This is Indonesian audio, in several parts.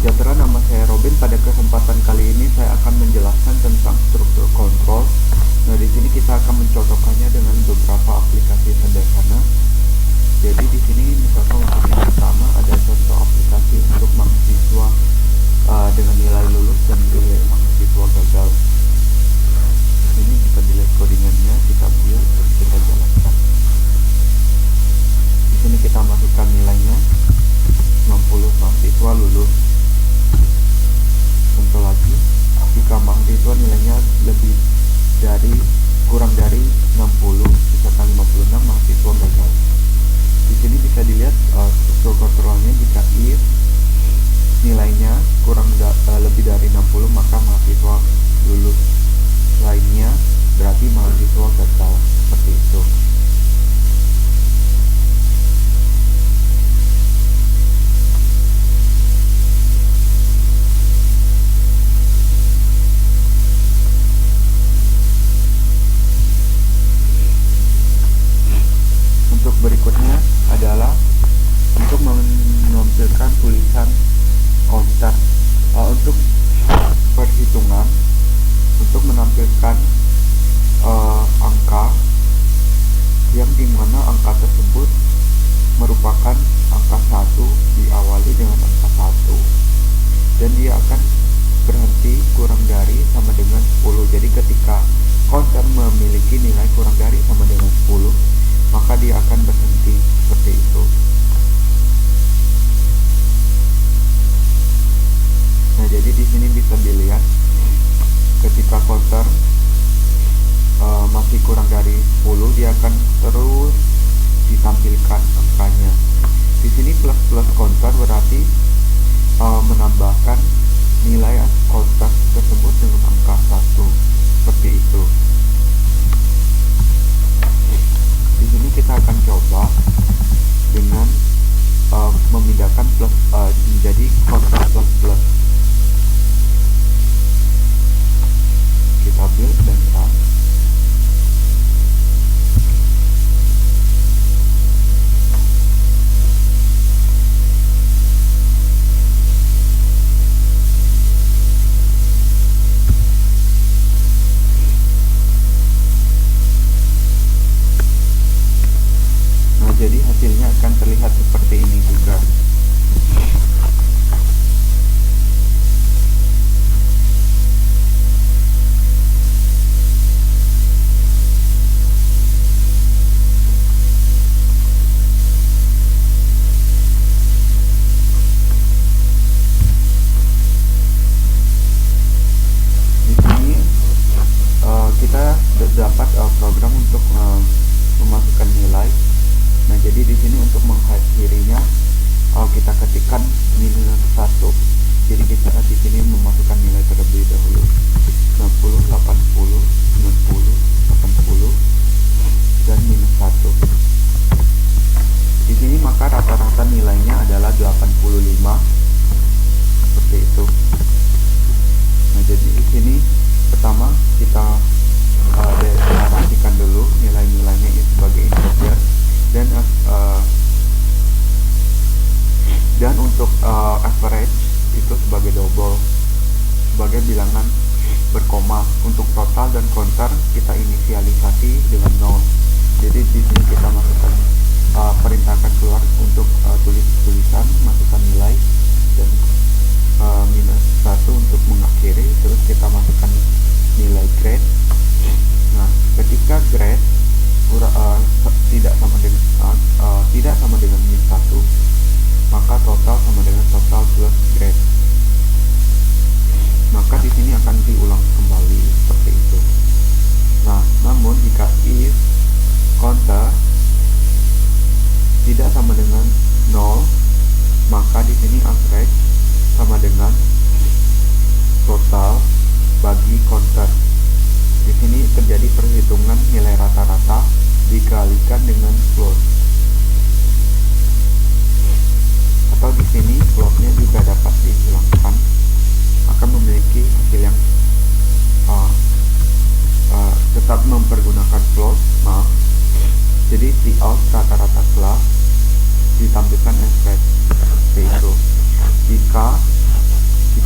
sejahtera, nama saya Robin. Pada kesempatan kali ini saya akan menjelaskan tentang struktur kontrol. Nah, di sini kita akan mencocokkannya dengan beberapa aplikasi sederhana. Jadi di sini misalkan untuk yang pertama ada contoh aplikasi untuk mahasiswa dengan nilai lulus dan nilai mahasiswa gagal. Di sini kita dilihat codingannya, kita build dan kita jalankan. Di sini kita masukkan nilainya 60 mahasiswa lulus. Contoh lagi, jika mahasiswa nilainya kurang dari 60, misalkan 56, mahasiswa gagal. Di sini bisa dilihat struktur kontrolnya. Jika if nilainya lebih dari 60, maka mahasiswa lulus. Lainnya berarti mahasiswa gagal, seperti itu. Untuk berikutnya adalah untuk menampilkan tulisan counter. Untuk perhitungan, untuk menampilkan angka yang dimana angka tersebut merupakan angka 1 diawali dengan angka 1 dan dia akan berhenti kurang dari sama dengan 10. Jadi ketika counter memiliki nilai kurang dari sama dengan 10, maka dia akan berhenti seperti itu. Nah, jadi di sini bisa dilihat ketika counter masih kurang dari 10, dia akan terus ditampilkan angkanya. Di sini plus counter berarti menambahkan nilai counter tersebut dengan angka 1, seperti itu. Di sini kita akan coba dengan memindahkan plus menjadi counter plus. Kita build dan run. Jadi hasilnya akan terlihat seperti ini juga. Di sini kita dapat program untuk memasukkan nilai. Nah, jadi di sini untuk mengakhirinya kita ketikkan minus 1. Jadi kita di sini memasukkan nilai terlebih dahulu 60, 80, 90, 80 dan minus 1. Di sini maka rata-rata nilainya adalah 85, seperti itu. Nah, jadi di sini pertama kita deklarasikan dulu nilai-nilainya sebagai integer. Dan untuk average itu sebagai double, sebagai bilangan berkoma. Untuk total dan counter kita inisialisasi dengan 0. Jadi di sini kita masukkan perintahkan keluar untuk tulisan, masukkan nilai, dan minus 1 untuk mengakhiri. Terus kita masukkan nilai grade. Nah, ketika grade tidak sama dengan min 1, maka total sama dengan total plus grade. Maka di sini akan diulang kembali seperti itu. Nah, namun jika if counter tidak sama dengan 0, maka di sini average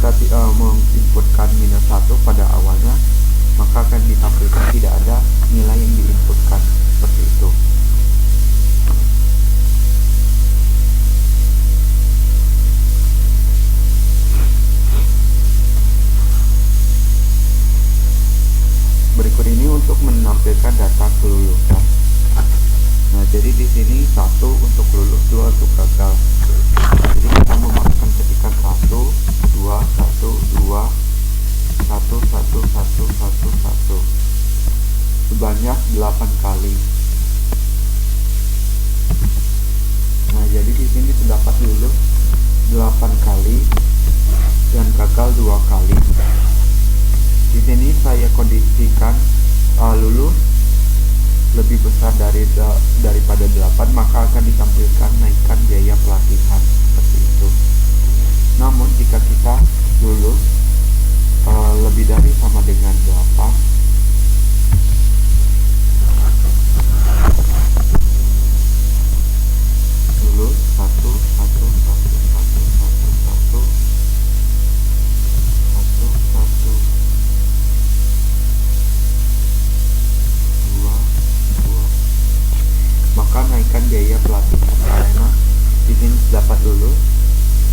kita menginputkan minus 1 pada awalnya, maka akan ditampilkan tidak ada nilai yang diinputkan, seperti itu. Berikut ini untuk menampilkan data kelulusan. Nah, jadi di sini 1 untuk lulus, 2 untuk gagal. Jadi kita memasukkan ketikan 1, 2, 1, 2, 1, 1, 1, 1, 1 sebanyak 8 kali. Nah, jadi di sini terdapat lulus 8 kali dan gagal 2 kali. Di sini saya kondisikan lulus lebih besar daripada 8, maka akan ditampilkan naikkan biaya pelatihan, seperti itu. Namun jika kita lulus lebih dari sama dengan 8, lulus 1, 1, 1, 1, 1, 1, 1, 1, 1, 2, 2, maka naikkan biaya pelatihan karena di sini dapat lulus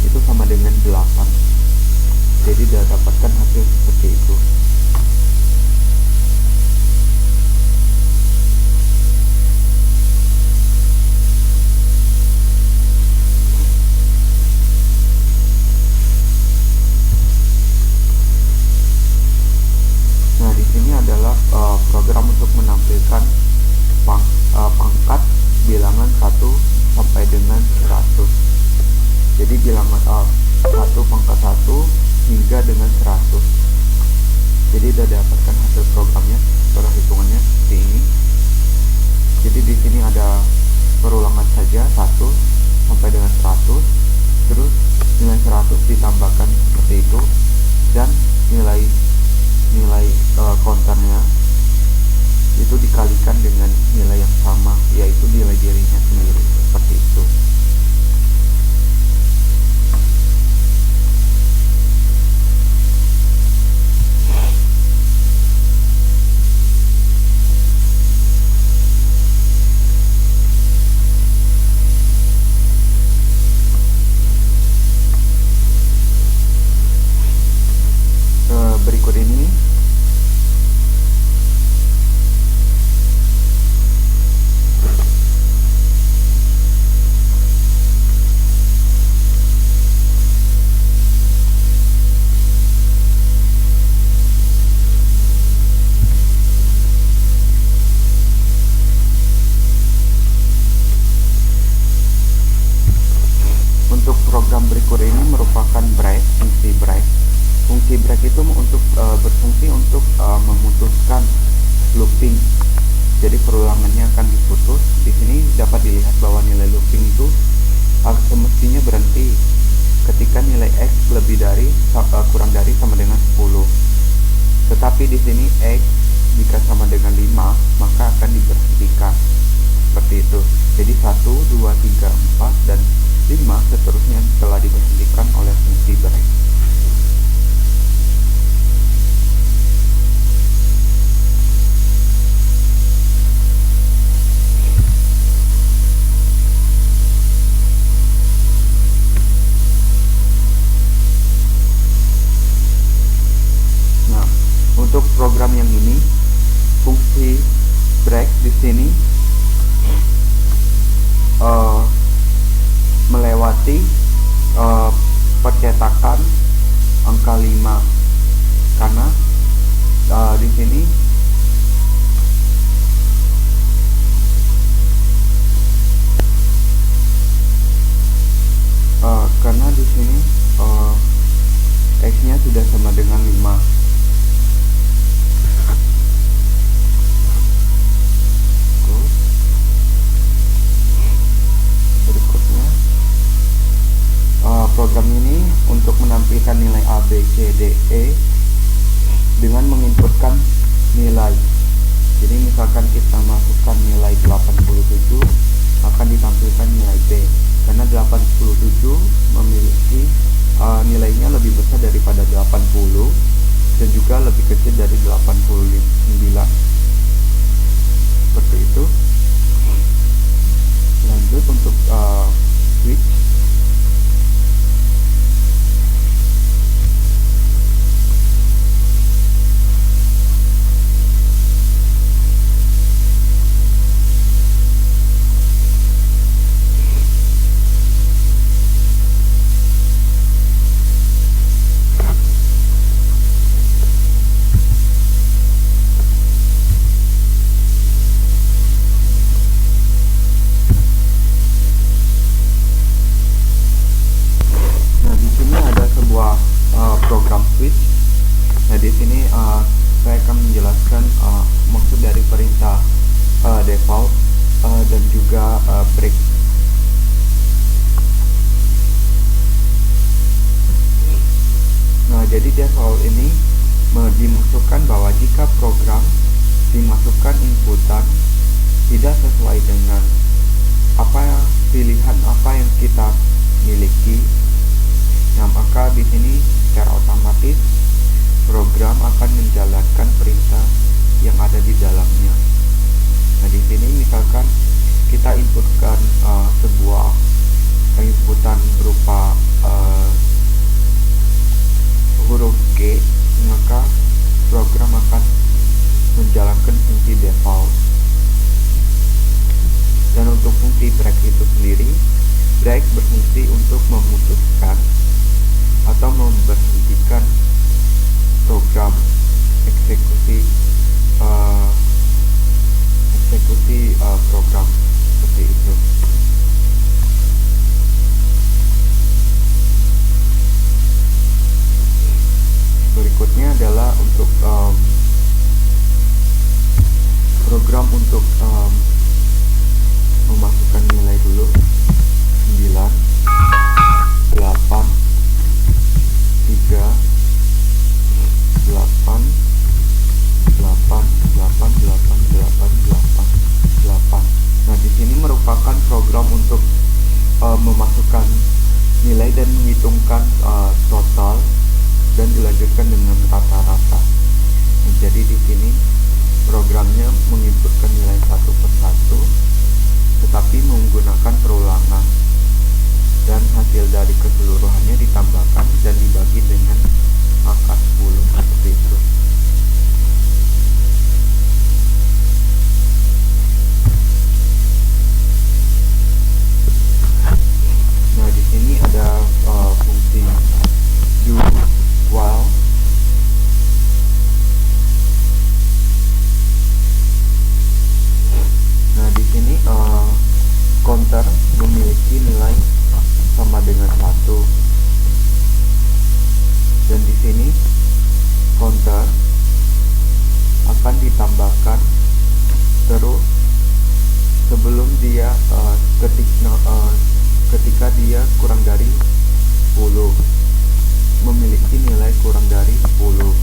itu sama dengan 8. Jadi sudah dapatkan hasil seperti itu. Nah, di sini adalah program untuk menampilkan pangkat bilangan 1 sampai dengan 100. Jadi bilangan 1 pangkat 1 hingga dengan 100. Jadi sudah dapatkan hasil programnya, cara hitungannya seperti ini. Jadi di sini ada perulangan saja 1 sampai dengan 100, terus nilai 100 ditambahkan seperti itu, dan nilai counternya itu dikalikan dengan nilai yang sama, yaitu nilai dirinya sendiri, seperti itu. Berikut ini untuk program berikut ini merupakan break, fungsi break. Fungsi break itu untuk berfungsi untuk memutuskan looping. Jadi perulangannya akan diputus. Di sini dapat dilihat bahwa nilai looping itu semestinya berhenti ketika nilai x kurang dari sama dengan 10. Tetapi di sini x jika sama dengan 5, maka akan diberhentikan. Seperti itu. Jadi 1, 2, 3, 4 dan 5 seterusnya telah diberhentikan oleh fungsi break. Untuk program yang ini, fungsi break di sini melewati percetakan angka 5 karena di sini x-nya sudah sama dengan 5. Program ini untuk menampilkan nilai A, B, C, D, E dengan menginputkan nilai. Jadi misalkan kita masukkan nilai 87, akan ditampilkan nilai B karena 87 memiliki dan juga lebih kecil dari 89, seperti itu. Lanjut untuk switch. Program switch. Nah, di sini saya akan menjelaskan maksud dari perintah default dan juga break. Nah, jadi default ini dimaksudkan bahwa jika program dimasukkan inputan tidak sesuai dengan pilihan apa yang kita miliki, nah maka di sini secara otomatis program akan menjalankan perintah yang ada di dalamnya. Nah, di sini misalkan kita inputkan sebuah inputan berupa huruf G, maka program akan menjalankan fungsi default. Dan untuk fungsi break itu sendiri, break berfungsi untuk memutuskan atau memberhentikan program eksekusi program, seperti itu. Berikutnya adalah untuk program untuk memasukkan nilai dulu. 9, 8, 3, 8, 8, 8, 8. Nah, di sini merupakan program untuk memasukkan nilai dan menghitungkan total dan dilanjutkan dengan rata-rata. Nah, jadi di sini programnya menginputkan nilai satu persatu, tetapi menggunakan perulangan, dan hasil dari keseluruhannya ditambahkan dan dibagi dengan angka 10, seperti itu. Nah, di sini ada fungsi do while. Nah, di sini counter memiliki nilai sama dengan 1, dan di sini counter akan ditambahkan terus sebelum dia ketika dia kurang dari 10, memiliki nilai kurang dari 10.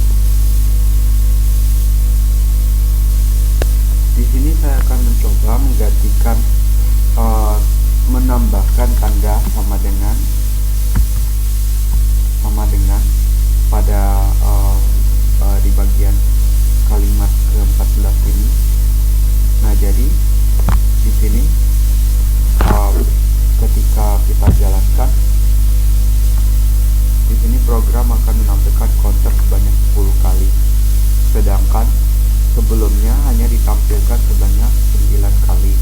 Di sini saya akan mencoba menggantikan menambahkan tanda sama dengan pada di bagian kalimat ke-14 ini. Nah, jadi di sini ketika kita jalankan, di sini program akan menampilkan counter sebanyak 10 kali, sedangkan sebelumnya hanya ditampilkan sebanyak 9 kali.